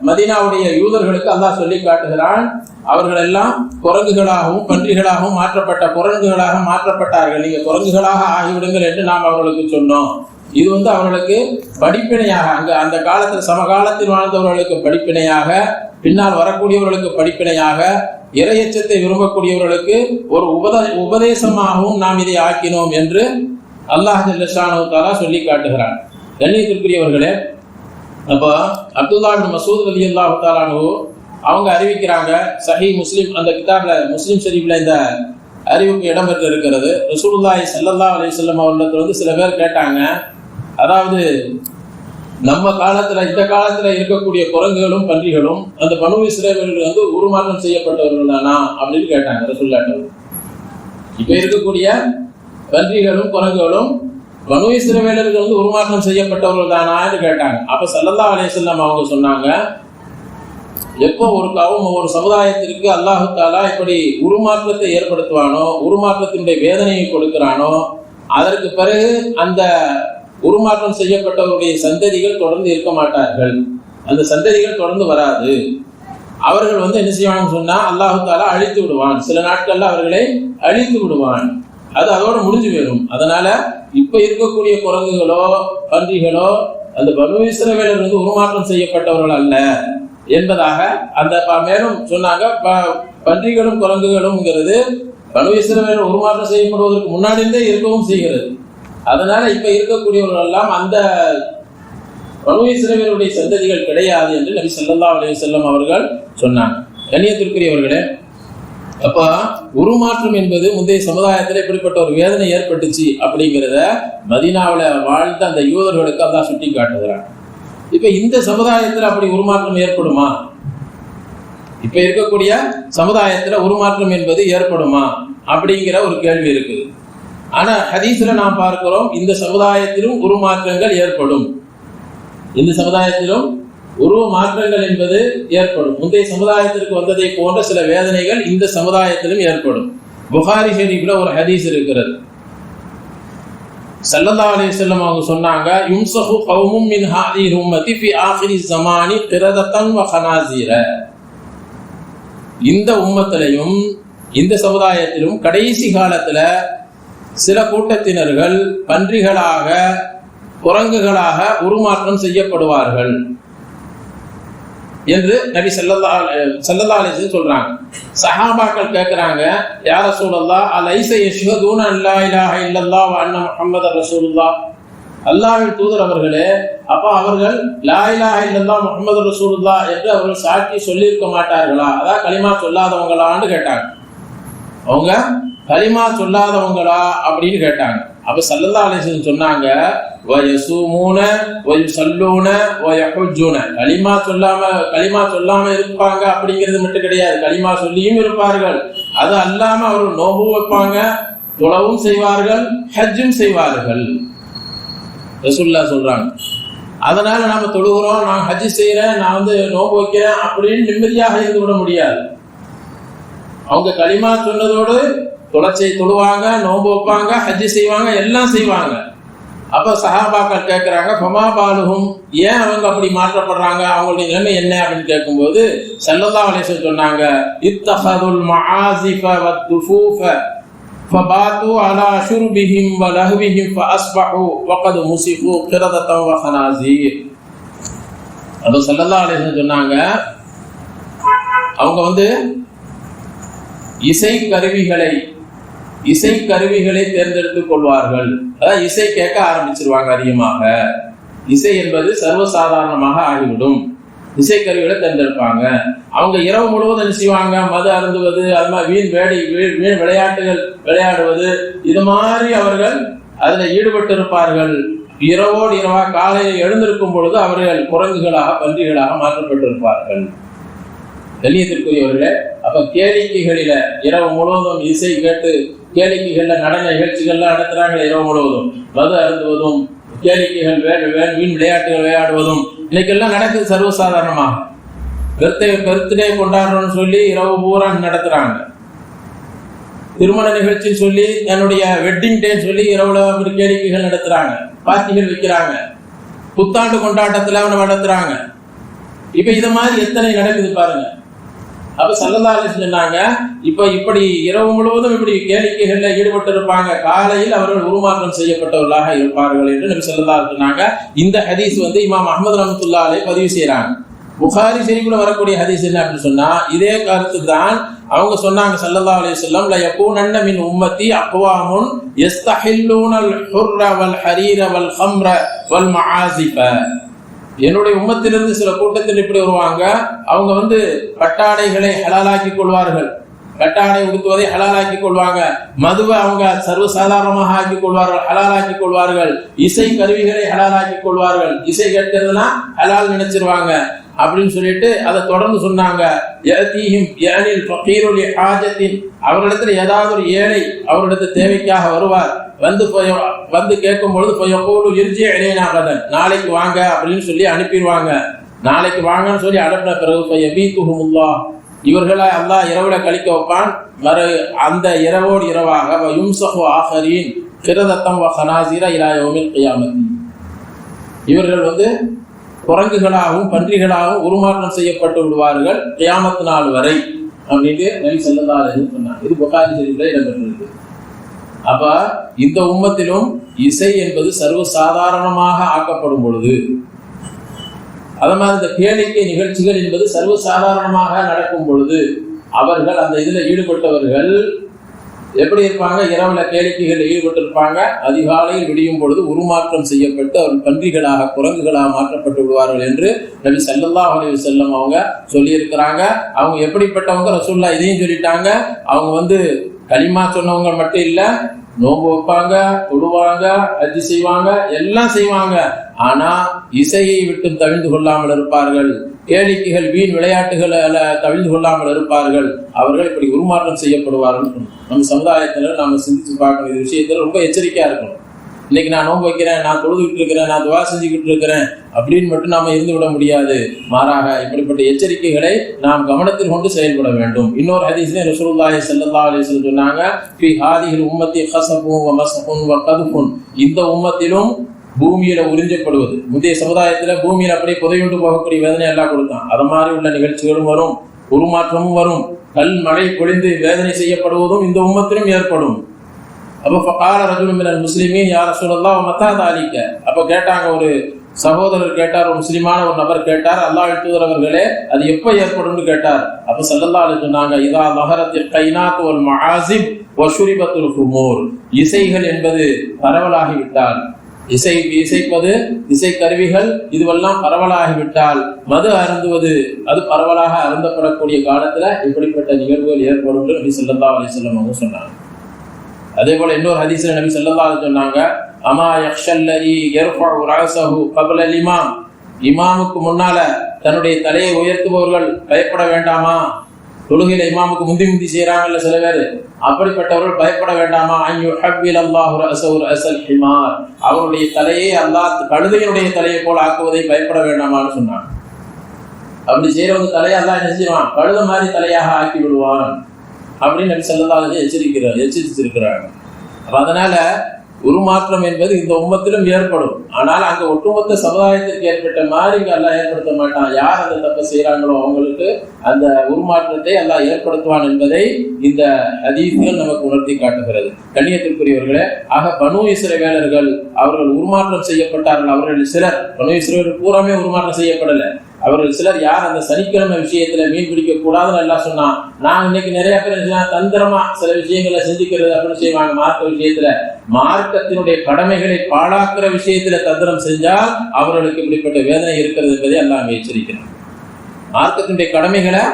மதீனாவுடைய யூதர்களுக்கு அல்லாஹ் சொல்லி காட்டுகிறான். அவர்கள் எல்லாம் குரங்குகளாகவும் பன்றிகளாகவும் குரங்குகளாக மாற்றப்பட்டார்கள். நீங்க குரங்குகளாக ஆகிவிடுங்கள் என்று நாம் அவர்களுக்கு சொன்னோம். இது அவர்களுக்கு படிப்பினையாக, அந்த காலத்தில் சமகாலத்தில் வாழ்ந்தவர்களுக்கு படிப்பினையாக, பின்னால் வரக்கூடியவர்களுக்கு படிப்பினையாக, இறையச்சத்தை விரும்பக்கூடியவர்களுக்கு ஒரு உபதேசமாகவும் நாம் இதை ஆக்கினோம் என்று அல்லாஹ் ஜல்ல ஷானஹு தஆலா சொல்லி காட்டுகிறான். கண்ணியத்திற்குரியவர்களே, அப்போ அப்துல்லா இப்னு மஸ்ஊத் ரலியல்லாஹு தஆலா அன்ஹு அவங்க அறிவிக்கிறாங்க, சஹீஹ் முஸ்லிம் அந்த கிதாப்ல முஸ்லிம் ஷரீஃப்ல இந்த அறிவிப்பு இடம்பெற்று இருக்கிறது. ரசூலுல்லாஹி ஸல்லல்லாஹு அலைஹி வஸல்லம் அவர்களிடத்துல சில பேர் கேட்டாங்க, அதாவது நம்ம காலத்துல இந்த காலத்துல இருக்கக்கூடிய குரங்குகளும் பன்றிகளும் அந்த பனு இஸ்ரவேலர்கள் உருமாற்றம் செய்யப்பட்டவர்கள் தானா அப்படின்னு கேட்டாங்க ரசூலுல்லாஹி. இப்ப இருக்கக்கூடிய பன்றிகளும் குரங்குகளும் பனு இஸ்ரவேலர்கள் உருமாற்றம் செய்யப்பட்டவர்கள் தானான்னு கேட்டாங்க. அப்ப ஸல்லல்லாஹு அலைஹி வஸல்லம் அவங்க சொன்னாங்க, எப்போ ஒரு சமுதாயத்திற்கு அல்லாஹு தஆலா இப்படி உருமாற்றத்தை ஏற்படுத்துவானோ, உருமாற்றத்தினுடைய வேதனையை கொடுக்கிறானோ, அதற்கு பிறகு அந்த உருமாற்றம் செய்யப்பட்டவருடைய சந்ததிகள் தொடர்ந்து இருக்க மாட்டார்கள், அந்த சந்ததிகள் தொடர்ந்து வராது. அவர்கள் என்ன செய்வாங்க சொன்னா அல்லாஹு தஆலா அழித்து விடுவான், சில நாட்கள்ல அவர்களை அழித்து விடுவான், அது அதோட முடிஞ்சு போயிடும். அதனால இப்ப இருக்கக்கூடிய குரங்குகளோ பன்றிகளோ அந்த பனு இஸ்ரவேலர்கள் உருமாற்றம் செய்யப்பட்டவர்கள் அல்ல என்பதாக அந்த மேலும் சொன்னாங்க. பன்றிகளும் குரங்குகளும்ங்கிறது பனு இஸ்ரவேலர்கள் உருமாற்றம் செய்யப்படுவதற்கு முன்னாடி இருந்தே இருக்கவும் செய்கிறது. அதனால இப்ப இருக்கக்கூடியவர்கள் எல்லாம் அந்த பனு இஸ்ரவேலுடைய சந்ததிகள் கிடையாது என்று நபி ஸல்லல்லாஹு அலைஹி வஸல்லம் அவர்கள் சொன்னாங்க. கண்ணியத்திற்குரியவர்களே, அப்ப உருமாற்றம் என்பது முந்தைய சமுதாயத்தில் இப்படிப்பட்ட ஒரு வேதனை ஏற்பட்டுச்சு அப்படிங்கிறத மதீனாவில் வாழ்ந்த அந்த யூதர்களுக்கு அல்லாஹ் சுட்டி காட்டுகிறான். இப்ப இந்த சமுதாயத்தில் அப்படி உருமாற்றம் ஏற்படுமா? இப்ப இருக்கக்கூடிய சமுதாயத்துல உருமாற்றம் என்பது ஏற்படுமா அப்படிங்கிற ஒரு கேள்வி இருக்குது. ஆனா ஹதீஸ்ல நாம் பார்க்கிறோம், இந்த சமுதாயத்திலும் உருமாற்றங்கள் ஏற்படும், இந்த சமுதாயத்திலும் உருவ மாற்றங்கள் என்பது ஏற்படும். முந்தைய சமுதாயத்திற்கு வந்ததை போன்ற சில வேதனைகள் இந்த சமுதாயத்திலும் ஏற்படும். புகாரி ஷரீஃப்ல ஒரு ஹதீஸ் இருக்கிறது. ஸல்லல்லாஹு அலைஹி வஸல்லம் அவங்க சொன்னாங்க, யும்ஸஹு கௌமும் மின் ஹாதிஹி உம்மத்தி ஃபி ஆகிரி ஸமானி கிரதத்தன் வ கனாஸீர. இந்த உம்மத்திலையும் இந்த சமுதாயத்திலும் கடைசி காலத்துல சில கூட்டத்தினர்கள் பன்றிகளாக குரங்குகளாக உருமாற்றம் செய்யப்படுவார்கள் என்று நபி ஸல்லல்லாஹு அலைஹி வஸல்லம் சொல்றாங்க. சஹாபாக்கள் கேட்கிறாங்க, யா ரசூலல்லாஹ் அலைஸ யஷ்ஹதுன அல்லா இலாஹ இல்லல்லாஹ் வ அன்ன முஹம்மதர் ரசூலுல்லாஹ். அல்லாஹ்வின் தூதர் அவர்களே, அப்ப அவர்கள் லா இலாஹ இல்லல்லாஹ் முஹம்மதர் ரசூலுல்லாஹ் என்று அவர்கள் சாட்சி சொல்லியிருக்க மாட்டார்களா? அதான் களிமா சொல்லாதவங்களான்னு கேட்டாங்க. அவங்க களிமா சொல்லாதவங்களா அப்படின்னு கேட்டாங்க. அப்ப ஸல்லல்லாஹு அலைஹி வஸல்லம் சொன்னாங்க, வயசூமூன வயுஸல்லூன வயஹுஜ்ஜூன. களிமா சொல்லாம இருப்பாங்க அப்படிங்கிறது மட்டும் கிடையாது, களிமா சொல்லியும் இருப்பார்கள். அது அல்லாம அவர்கள் நோன்பு வைப்பாங்க, தொழவும் செய்வார்கள், ஹஜ்ஜும் செய்வார்கள். ரசூலுல்லாஹ் சொல்றாங்க. அதனால நாம தொழுகிறோம், நான் ஹஜ்ஜு செய்யறேன், நான் நோன்பு வைக்கிறேன் அப்படின்னு நிம்மதியாக இருந்து விட முடியாது. அவங்க களிமா சொன்னதோடு தொழுவாங்க, நோன்பு வைப்பாங்க, ஹஜ்ஜு செய்வாங்க, எல்லாம் செய்வாங்க. அப்ப சஹாபாக்கள் கேட்கிறாங்க, ஃபமா பாலுஹும், ஏன் அவங்க அப்படி மாற்றப்படுறாங்க, அவங்களுடைய நிலைமை என்ன அப்படின்னு கேட்கும்போது ஸல்லல்லாஹு அலைஹி வஸல்லம் சொன்னாங்க, இத்தஹதுல் மஆஸிஃப வத்துஃபூஃப ஃபபாது அலா ஷுர்பிஹிம் வ லஹ்விஹிம் ஃபஅஸ்பஹு வகத் முஸிஃபு கிரதத்தன் வ கனாஸீர். அப்ப ஸல்லல்லாஹு அலைஹி வஸல்லம் சொன்னாங்க, அவங்க இசை கருவிகளை தேர்ந்தெடுத்துக் கொள்வார்கள். அதாவது இசை கேட்க ஆரம்பிச்சிருவாங்க அதிகமாக. இசை என்பது சர்வசாதாரணமாக ஆகிவிடும். இசை கருவிகளை தேர்ந்தெடுப்பாங்க. அவங்க இரவு முழுவதும் செய்வாங்க, மது அருந்துவது, அது மாதிரி வீண் விளையாட்டுகள் விளையாடுவது, இது மாதிரி அவர்கள் அதுல ஈடுபட்டு இருப்பார்கள். இரவோடு இரவா காலையில் எழுந்திருக்கும் பொழுது அவர்கள் குரங்குகளாக பன்றிகளாக மாற்றப்பட்டிருப்பார்கள். கண்ணியத்திற்குரியவர்களே, அப்ப கேளிக்கைகளில இரவு முழுவதும் இசை கேட்டு கேளிக்கைகள்ல நடன நிகழ்ச்சிகள்லாம் நடத்துறாங்க. இரவு முழுவதும் மது அருந்துவதும் கேளிக்கைகள் வீண் விளையாட்டுகள் விளையாடுவதும் இன்னைக்கெல்லாம் நடக்குது சர்வசாதாரணமாக. பர்த்டே கொண்டாடுறோம்னு சொல்லி இரவு பூரா நடத்துறாங்க. திருமண நிகழ்ச்சின்னு சொல்லி, என்னுடைய வெட்டிங் டே சொல்லி இரவுல கேளிக்கைகள் நடத்துறாங்க, பார்ட்டிகள் வைக்கிறாங்க, புத்தாண்டு கொண்டாட்டத்துல நடத்துறாங்க. இப்ப இது மாதிரி எத்தனை நடக்குது பாருங்க. அப்ப ஸல்லல்லாஹு அலைஹி வஸல்லம் சொன்னாங்க, இப்ப இப்படி இரவு முழுவதும் இப்படி கேளிக்கைகள்ல ஈடுபட்டு இருப்பாங்க, காலையில் அவர்கள் உருமாற்றம் செய்யப்பட்டவர்களாக இருப்பார்கள் என்று நபி ஸல்லல்லாஹு அலைஹி வஸல்லம் சொன்னாங்க. இந்த ஹதீஸ் இமாம் அஹ்மத் ரஹ்மத்துல்லாஹி அலைஹி பதிவு செய்யறாங்க. புகாரி ஷரீஃப்ல வரக்கூடிய ஹதீஸ் என்ன அப்படின்னு சொன்னா, இதே கருத்து தான் அவங்க சொன்னாங்க ஸல்லல்லாஹு அலைஹி வஸல்லம், ல யகூனன்ன மின் உம்மத்தி அக்வாமுன் யஸ்தஹில்லூனல் ஹுர்ர வல் ஹரீர வல் ஹம்ர வல் மஆசிஃப. என்னுடைய உம்மத்திலிருந்து சில கூட்டத்தில் இப்படி வருவாங்க, அவங்க பட்டாடைகளை ஹலாலாக்கி கொள்வார்கள், கட்டாடை உடுத்துவதை ஹலாலாக்கி கொள்வாங்க, மதுவை அவங்க சர்வசாதாரணமாக ஆக்கி கொள்வார்கள், ஹலாலாக்கி கொள்வார்கள், இசை கருவிகளை ஹலாலாக்கி கொள்வார்கள், இசை கேட்கறதுனா ஹலால் நினைச்சிருவாங்க அப்படின்னு சொல்லிட்டு அதை தொடர்ந்து சொன்னாங்க. அவர்களிடத்துல ஏதாவது ஒரு ஏழை அவர்களிடத்து தேவைக்காக வருவார், வந்து கேட்கும் பொழுது நாளைக்கு வாங்க அப்படின்னு சொல்லி அனுப்பிடுவாங்க. நாளைக்கு வாங்கன்னு சொல்லி அனுப்பின பிறகு இவர்களை அல்லாஹ் இரவுல கழிக்க வைப்பான். அந்த இரவோடு இரவாக இவர்கள் குரங்குகளாகவும் பன்றிகளாகவும் உருமாற்றம் செய்யப்பட்டு விடுவார்கள் கியாமத் நாள் வரை அப்படின்னு நபி ஸல்லல்லாஹு அலைஹி வஸல்லம் சொன்னாங்க. இது புகாரி ஷரீஃபில் இடம்பெற்றிருக்கு. அப்ப இந்த உம்மத்திலும் இசை என்பது சர்வசாதாரணமாக ஆக்கப்படும் பொழுது, அது மாதிரி இந்த கேளிக்கை நிகழ்ச்சிகள் என்பது சர்வசாதாரணமாக நடக்கும் பொழுது அவர்கள் அந்த இதுல ஈடுபட்டவர்கள் எப்படி இருப்பாங்க? இரவுல கேளிக்கைகளில் ஈடுபட்டிருப்பாங்க. அதிகாலையில் விடியும் பொழுது உருமாற்றம் செய்யப்பட்டு அவர்கள் பன்றிகளாக குரங்குகளாக மாற்றப்பட்டு விடுவார்கள் என்று நபி ஸல்லல்லாஹு அலைஹி வஸல்லம் அவங்க சொல்லியிருக்கிறாங்க. அவங்க எப்படிப்பட்டவங்க? ரசூலுல்லாஹ் இதையும் சொல்லிட்டாங்க. அவங்க கலிமா சொன்னவங்க மட்டும் இல்ல, நோன்பு வைப்பாங்க, தொழுவாங்க, ஹஜ் செய்வாங்க, எல்லாம் செய்வாங்க. ஆனா இசையை விட்டு தவிழ்ந்து கொள்ளாமல் இருப்பார்கள், கேளிக்கைகள் வீண் விளையாட்டுகளை தவிழ்ந்து கொள்ளாமல் இருப்பார்கள். அவர்கள் இப்படி உருமாற்றம் செய்யப்படுவார்கள். நம்ம சமுதாயத்துல நாம சிந்திச்சு பார்க்கணும். இந்த விஷயத்துல ரொம்ப எச்சரிக்கையா இருக்கணும். இன்னைக்கு நான் நோன்பு வைக்கிறேன், நான் தொழுதுகிட்டு இருக்கிறேன், நான் துவா செஞ்சுக்கிட்டு இருக்கிறேன் அப்படின்னு மட்டும் நாம இருந்து விட முடியாது. மாறாக இப்படிப்பட்ட எச்சரிக்கைகளை நாம் கவனத்தில் கொண்டு செயல்பட வேண்டும். இன்னொரு ஹதீஸ்ல ரசூலுல்லாஹி ஸல்லல்லாஹு அலைஹி வஸல்லம் சொன்னாங்க, ஃபீ ஹாதிஹில் உம்மத்தி கஸபுன் வ மஸ்ஹுன் வ கதுஃபுன். இந்த உம்மத்திலும் பூமியில உறிஞ்சப்படுவது, முந்தைய சமுதாயத்துல பூமியில அப்படியே புதையுண்டு போகக்கூடிய வேதனை எல்லாம் கொடுத்தான். அது மாதிரி உள்ள நிகழ்ச்சிகளும் வரும், உருமாற்றமும் வரும். கல் மழை பொழிந்து வேதனை செய்யப்படுவதும் இந்த உம்மத்திலும் ஏற்படும். அப்ப ஃபகால ரஜுலுன் மினல் முஸ்லிமீன் யா ரசூலல்லாஹ் மத்தா தாலிக. அப்ப கேட்டாங்க, ஒரு சகோதரர் கேட்டார், ஒரு முஸ்லிமான ஒரு நபர் கேட்டார், அல்லாஹ்வின் தூதர் அவர்களே அது எப்ப ஏற்படும் கேட்டார். அப்ப ஸல்லல்லாஹு அலைஹி சொன்னாங்க, இதா லஹரத்தில் கைனாத் வல் மஆசிப் வ ஷுரிபத்துல் ஹுமூர். இசைகள் என்பது பரவலாகிவிட்டால், இசைப்பது, இசை கருவிகள் இதுவெல்லாம் பரவலாகிவிட்டால், மது அருந்துவது அது பரவலாக அருந்தப்படக்கூடிய காலத்துல இப்படிப்பட்ட நிகழ்வுகள் ஏற்படும் என்று நபி ஸல்லல்லாஹு அலைஹி வஸல்லம் அவங்க சொன்னாங்க. அதே போல இன்னொரு ஹதீஸ்ல நபி ஸல்லல்லாஹு அலைஹி சொன்னாங்க, அமா யக்ஷல்லதி யர்ஃபஉ ரஅஸஹு கப்ல இமாம். இமாமுக்கு முன்னால தன்னுடைய தலையை உயர்த்துபவர்கள் பயப்பட வேண்டாமா? தொழுகையில இமாமுக்கு முந்தி செய்யறாங்கல்ல சில பேர், அப்படிப்பட்டவர்கள் பயப்பட வேண்டாமா? அல்லாஹு ரஅஸஹு ரஅஸல் ஹிமார். அவருடைய தலையை அல்லாஹ் கழுதையினுடைய தலையை போல ஆக்குவதை பயப்பட வேண்டாமான்னு சொன்னாங்க. அப்படி செய்யறவங்க தலையை அல்லாஹ் என்ன செய்வான்? கழுத மாதிரி தலையாக ஆக்கி விடுவான் அப்படின்னு நபி ஸல்லல்லாஹு அலைஹி எச்சரிச்சிருக்கிறாங்க. அதனால உருமாற்றம் என்பது இந்த உம்மத்திலும் ஏற்படும். ஆனால் அங்க ஒட்டுமொத்த சமுதாயத்திற்கு ஏற்பட்ட மாதிரி இங்க அல்லாஹ் ஏற்படுத்த மாட்டான். யார் அந்த தப்பை செய்யறாங்களோ அவங்களுக்கு அந்த உருமாற்றத்தை அல்லாஹ் ஏற்படுத்துவான் என்பதை இந்த ஹதீஸ்கள் நமக்கு உணர்த்தி காட்டுகிறது. கண்ணியத்திற்குரியவர்களே, ஆக பனு இஸ்ரவேலர்கள் அவர்கள் உருமாற்றம் செய்யப்பட்டார்கள். அவர்கள் சிலர், பனு இஸ்ரவேலர்கள் பூராமே உருமாற்றம் செய்யப்படலை. அவர்கள் சிலர் யார் அந்த சனிக்கிழமை விஷயத்துல மீன் பிடிக்க கூடாதுன்னு எல்லாம் சொன்னான். நான் இன்னைக்கு நிறைய பேர் தந்திரமா சில விஷயங்களை செஞ்சுக்கிறது அப்படின்னு செய்வாங்க. மார்க்க விஷயத்துல, மார்க்கத்தினுடைய கடமைகளை பாழாக்குற விஷயத்துல தந்திரம் செஞ்சால் அவர்களுக்கு இப்படிப்பட்ட வேதனை இருக்கிறது என்பதை எல்லாம் எச்சரிக்கிறார். மார்க்கத்தினுடைய கடமைகளை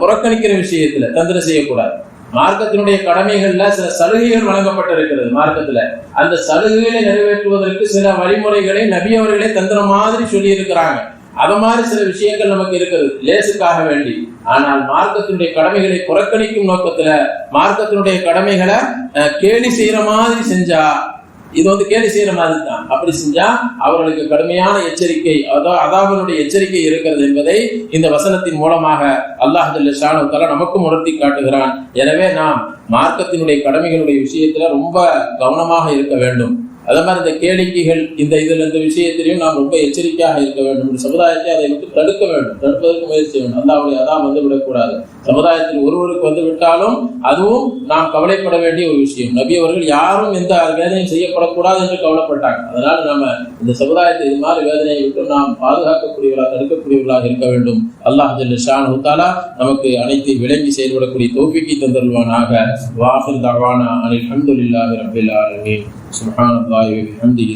புறக்கணிக்கிற விஷயத்துல தந்திரம் செய்யக்கூடாது. மார்க்கத்தினுடைய கடமைகள்ல சில சலுகைகள் வழங்கப்பட்டிருக்கிறது. மார்க்கத்துல அந்த சலுகைகளை நிறைவேற்றுவதற்கு சில வழிமுறைகளை நபி அவர்களே தந்திரம் மாதிரி சொல்லி இருக்கிறாங்க. அது மாதிரி சில விஷயங்கள் நமக்கு இருக்கிறது லேசுக்காக வேண்டி. ஆனால் மார்க்கத்தினுடைய கடமைகளை புறக்கணிக்கும் நோக்கத்துல மார்க்கத்தினுடைய கடமைகளை கேலி செய்யற மாதிரி செஞ்சா, இது கேலி செய்யற மாதிரி தான். அப்படி செஞ்சா அவர்களுக்கு கடுமையான எச்சரிக்கை, அதாவனுடைய எச்சரிக்கை இருக்கிறது என்பதை இந்த வசனத்தின் மூலமாக அல்லாஹ் ஜல்ல ஷானஹு தஆலா நமக்கும் உணர்த்தி காட்டுகிறான். எனவே நாம் மார்க்கத்தினுடைய கடமைகளுடைய விஷயத்துல ரொம்ப கவனமாக இருக்க வேண்டும். அதே மாதிரி இந்த கேளிக்கைகள் இந்த விஷயத்திலையும் நாம் ரொம்ப எச்சரிக்கையாக இருக்க வேண்டும். சமுதாயத்தை அதை விட்டு தடுக்க வேண்டும், தடுப்பதற்கு முயற்சி வேண்டும். அல்லாஹ்வுடைய அதாப் வந்து விடக்கூடாது. சமுதாயத்தில் ஒருவருக்கு வந்து விட்டாலும் அதுவும் நாம் கவலைப்பட வேண்டிய ஒரு விஷயம். நபி அவர்கள் யாரும் எந்த வேதனையும் செய்யப்படக்கூடாது என்று கவலைப்பட்டாங்க. அதனால நாம இந்த சமுதாயத்தை இது மாதிரி வேதனையை விட்டு நாம் பாதுகாக்கக்கூடியவர்களாக, தடுக்கக்கூடியவர்களாக இருக்க வேண்டும். அல்லாஹ் ஜல்ல ஷானஹு தஆலா நமக்கு அனைத்து விளங்கி செயல்படக்கூடிய தௌஃபீக்கை தந்தருள்வானாக. வாஹிர் தஅவானா அனில் ஹம்துலில்லாஹி ரப்பில் ஆலமீன். சுப்ஹானல்லாஹி வ பிஹம்திஹி.